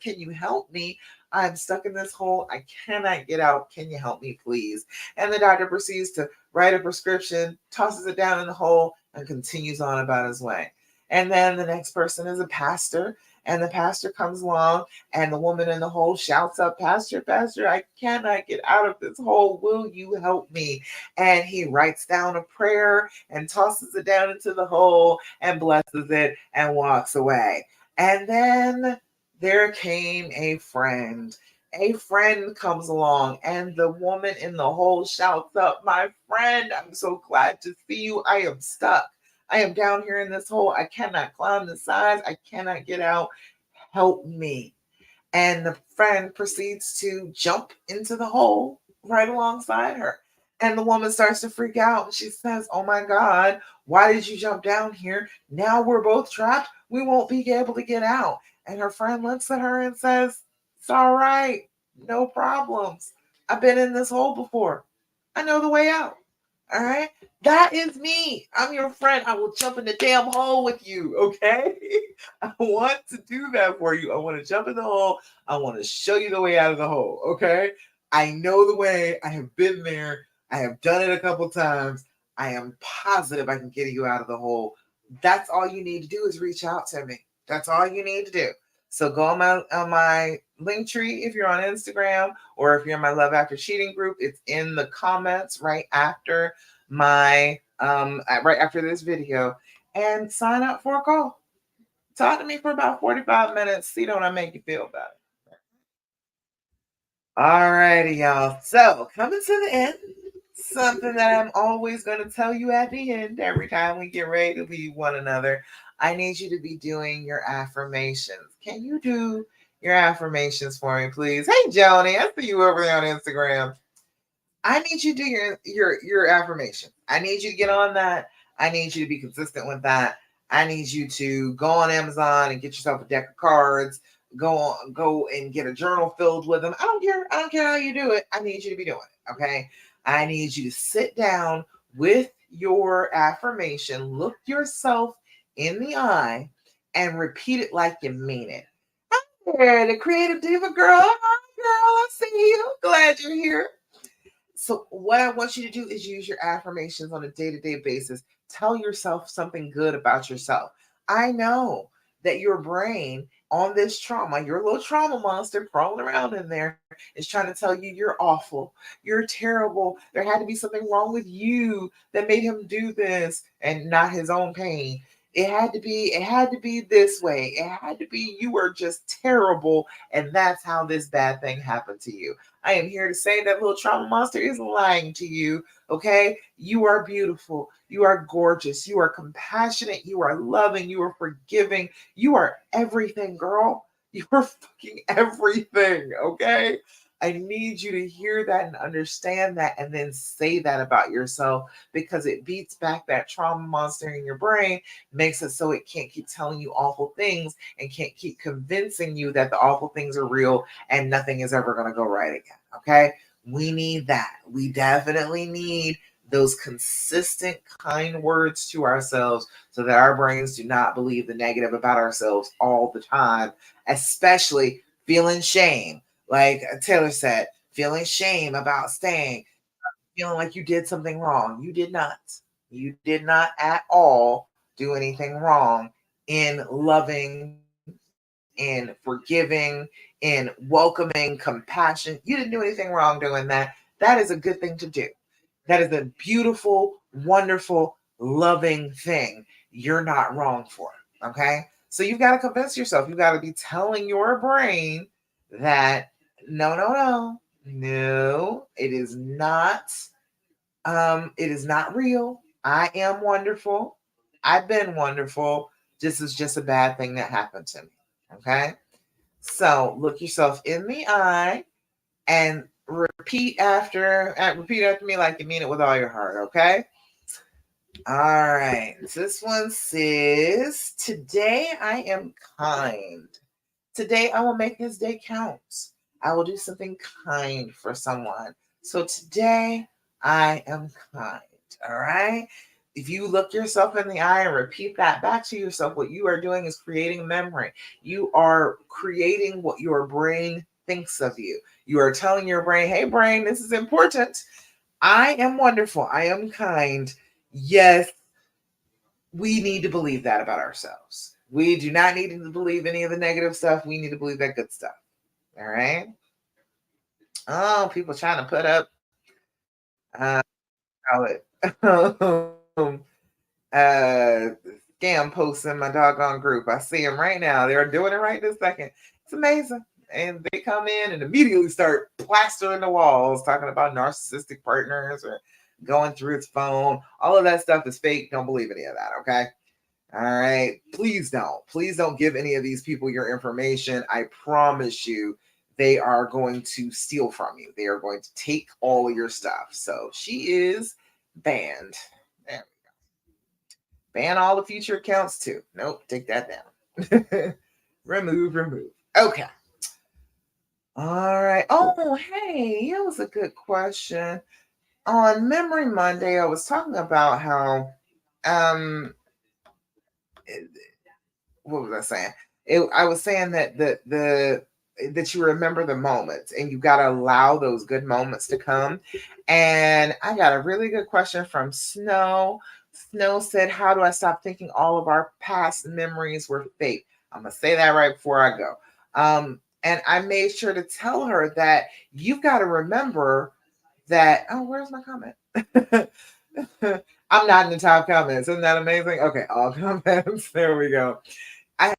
can you help me? I'm stuck in this hole. I cannot get out. Can you help me, please? And the doctor proceeds to write a prescription, tosses it down in the hole, and continues on about his way. And then the next person is a pastor, and the pastor comes along, and the woman in the hole shouts up, Pastor, I cannot get out of this hole. Will you help me? And he writes down a prayer and tosses it down into the hole and blesses it and walks away. And then there came a friend. A friend comes along, and the woman in the hole shouts up, My friend, I'm so glad to see you. I am stuck. I am down here in this hole. I cannot climb the sides. I cannot get out. Help me. And the friend proceeds to jump into the hole right alongside her. And the woman starts to freak out. And she says, Oh my God, why did you jump down here? Now we're both trapped. We won't be able to get out. And her friend looks at her and says, It's all right. No problems. I've been in this hole before. I know the way out. All right. That is me. I'm your friend. I will jump in the damn hole with you. Okay. I want to do that for you. I want to jump in the hole. I want to show you the way out of the hole. Okay. I know the way. I have been there. I have done it a couple times. I am positive I can get you out of the hole. That's all you need to do is reach out to me. That's all you need to do. So go on my link tree if you're on Instagram, or if you're in my Love After Cheating group. It's in the comments right after right after this video, and sign up for a call. Talk to me for about 45 minutes. See, don't I make you feel better? All righty, y'all. So coming to the end, something that I'm always going to tell you at the end every time we get ready to leave one another. I need you to be doing your affirmations. Can you do your affirmations for me, please? Hey, Joni, I see you over there on Instagram. I need you to do your affirmation. I need you to get on that. I need you to be consistent with that. I need you to go on Amazon and get yourself a deck of cards. Go and get a journal filled with them. I don't care. I don't care how you do it. I need you to be doing it. Okay. I need you to sit down with your affirmation, look yourself in the eye, and repeat it like you mean it. Hi there, the creative diva girl. Hi, girl. I see you. Glad you're here. So, what I want you to do is use your affirmations on a day to day basis. Tell yourself something good about yourself. I know that your brain on this trauma, your little trauma monster crawling around in there, is trying to tell you you're awful, you're terrible. There had to be something wrong with you that made him do this and not his own pain. It had to be this way. It had to be you were just terrible, and that's how this bad thing happened to you. I am here to say that little trauma monster is lying to you. Okay. You are beautiful. You are gorgeous. You are compassionate. You are loving. You are forgiving. You are everything, girl. You are fucking everything. Okay. I need you to hear that and understand that, and then say that about yourself, because it beats back that trauma monster in your brain, makes it so it can't keep telling you awful things and can't keep convincing you that the awful things are real and nothing is ever going to go right again. Okay. We need that. We definitely need those consistent kind words to ourselves so that our brains do not believe the negative about ourselves all the time, especially feeling shame. Like Taylor said, feeling shame about staying, feeling like you did something wrong. You did not. You did not at all do anything wrong in loving, in forgiving, in welcoming, compassion. You didn't do anything wrong doing that. That is a good thing to do. That is a beautiful, wonderful, loving thing. You're not wrong for it. Okay. So you've got to convince yourself. You've got to be telling your brain that no, no, no, no, it is not real. I am wonderful. I've been wonderful. This is just a bad thing that happened to me. Okay. So look yourself in the eye and repeat after me like you mean it with all your heart. Okay. All right. This one says, today I am kind. Today I will make this day count. I will do something kind for someone. So today I am kind. All right. If you look yourself in the eye and repeat that back to yourself, what you are doing is creating memory. You are creating what your brain thinks of you. You are telling your brain, hey, brain, this is important. I am wonderful. I am kind. Yes, we need to believe that about ourselves. We do not need to believe any of the negative stuff. We need to believe that good stuff. All right. Oh, people trying to put up call it uh scam posts in my doggone group. I see them right now. They're doing it right this second. It's amazing. And they come in and immediately start plastering the walls, talking about narcissistic partners or going through its phone. All of that stuff is fake. Don't believe any of that. Okay. All right. Please don't. Please don't give any of these people your information. I promise you, they are going to steal from you. They are going to take all of your stuff. So she is banned. There we go. Ban all the future accounts too. Nope. Take that down. remove. Okay. All right. Oh, hey, that was a good question. On Memory Monday, I was talking about how um what was I saying? I was saying that the that you remember the moments and you got to allow those good moments to come. And I got a really good question from Snow. Snow said, how do I stop thinking all of our past memories were fake? I'm going to say that right before I go. And I made sure to tell her that you've got to remember that. Oh, where's my comment? I'm not in the top comments. Isn't that amazing? Okay, all comments. There we go. I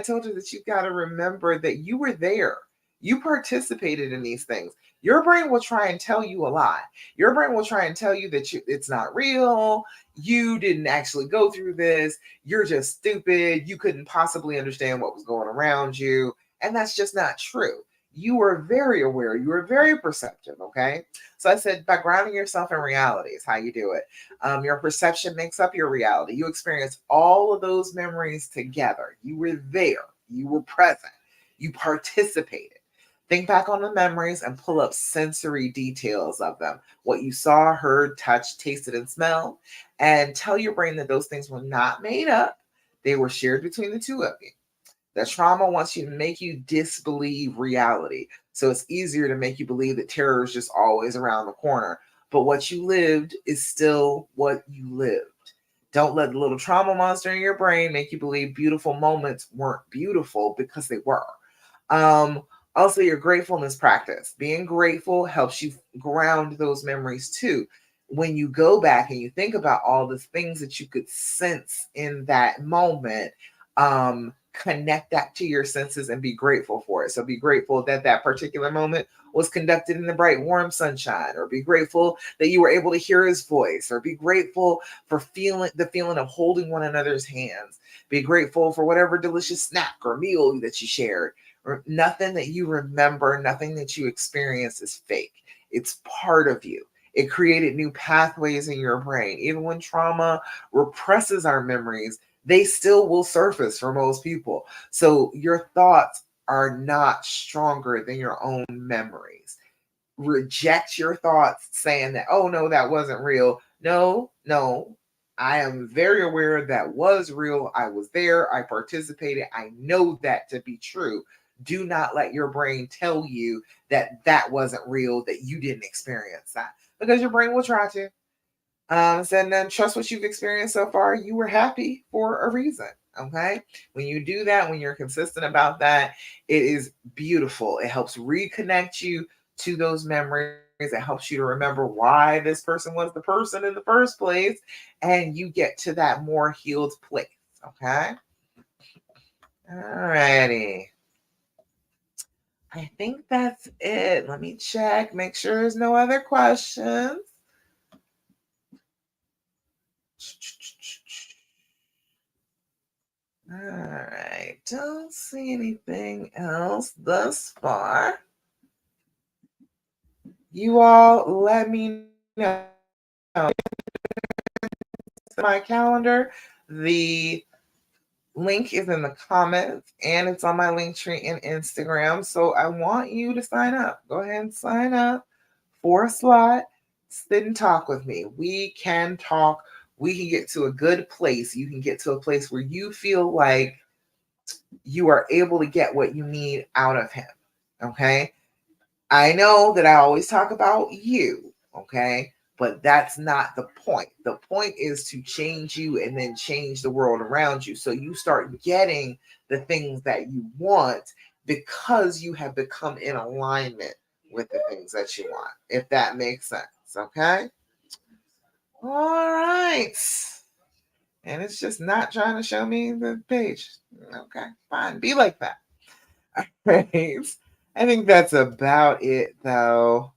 told you that you got to remember that you were there. You participated in these things. Your brain will try and tell you a lie. Your brain will try and tell you that it's not real. You didn't actually go through this. You're just stupid. You couldn't possibly understand what was going around you. And that's just not true. You were very aware. You were very perceptive. Okay. So I said, by grounding yourself in reality is how you do it. Your perception makes up your reality. You experience all of those memories together. You were there. You were present. You participated. Think back on the memories and pull up sensory details of them. What you saw, heard, touched, tasted, and smelled. And tell your brain that those things were not made up. They were shared between the two of you. That trauma wants you to make you disbelieve reality. So it's easier to make you believe that terror is just always around the corner. But what you lived is still what you lived. Don't let the little trauma monster in your brain make you believe beautiful moments weren't beautiful because they were. Um, Also, your gratefulness practice. Being grateful helps you ground those memories too. When you go back and you think about all the things that you could sense in that moment, connect that to your senses and be grateful for it. So be grateful that that particular moment was conducted in the bright, warm sunshine, or be grateful that you were able to hear his voice, or be grateful for feeling the feeling of holding one another's hands. Be grateful for whatever delicious snack or meal that you shared. Or nothing that you remember, nothing that you experience is fake. It's part of you. It created new pathways in your brain. Even when trauma represses our memories, they still will surface for most people. So your thoughts are not stronger than your own memories. reject your thoughts saying that, oh no, that wasn't real. No, no. I am very aware that was real. I was there. I participated. I know that to be true. Do not let your brain tell you that that wasn't real, that you didn't experience that, because your brain will try to. And then trust what you've experienced so far. You were happy for a reason. Okay. When you do that, when you're consistent about that, it is beautiful. It helps reconnect you to those memories. It helps you to remember why this person was the person in the first place. And you get to that more healed place. Okay. All righty. I think that's it. Let me check, make sure there's no other questions. All right, don't see anything else thus far. You all let me know. My calendar, the link is in the comments and it's on my link tree in Instagram. So I want you to sign up. Go ahead and sign up for a slot. Sit and talk with me. We can talk. We can get to a good place. You can get to a place where you feel like you are able to get what you need out of him. Okay. I know that I always talk about you. Okay. But that's not the point. The point is to change you and then change the world around you. So you start getting the things that you want because you have become in alignment with the things that you want, if that makes sense. Okay. All right. And it's just not trying to show me the page. Okay, fine. Be like that. All right. I think that's about it though.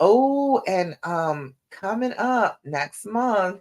Oh, and coming up next month,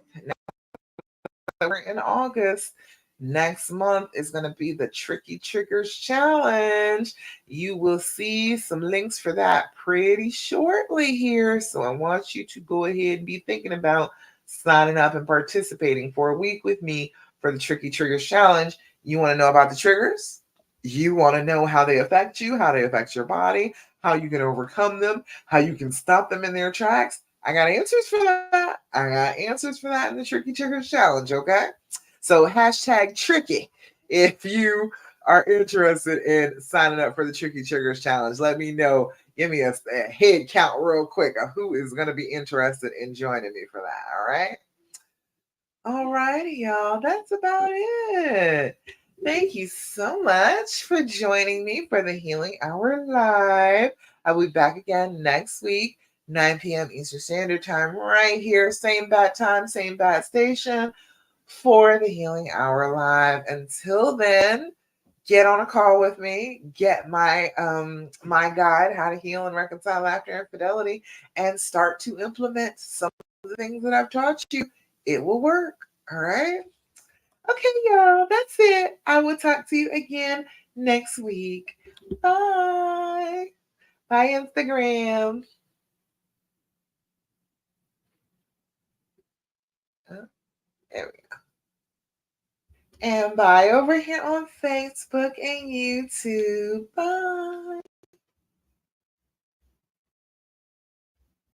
we're in August. Next month is going to be the Tricky Triggers Challenge. You will see some links for that pretty shortly here. So I want you to go ahead and be thinking about signing up and participating for a week with me for the Tricky Triggers Challenge. You want to know about the triggers? You want to know how they affect you, how they affect your body, how you can overcome them, how you can stop them in their tracks. I got answers for that. I got answers for that in the Tricky Triggers Challenge, okay? So hashtag tricky if you are interested in signing up for the Tricky Triggers Challenge. Let me know. Give me a head count real quick of who is going to be interested in joining me for that, all right? All righty, y'all. That's about it. Thank you so much for joining me for the Healing Hour Live. I'll be back again next week, 9 p.m. Eastern Standard Time, right here. Same bad time, same bad station for the Healing Hour Live. Until then, get on a call with me, get my guide, How to Heal and Reconcile After Infidelity, and start to implement some of the things that I've taught you. It will work. All right. Okay, y'all. That's it. I will talk to you again next week. Bye. Bye, Instagram. There we go. And bye over here on Facebook and YouTube. Bye.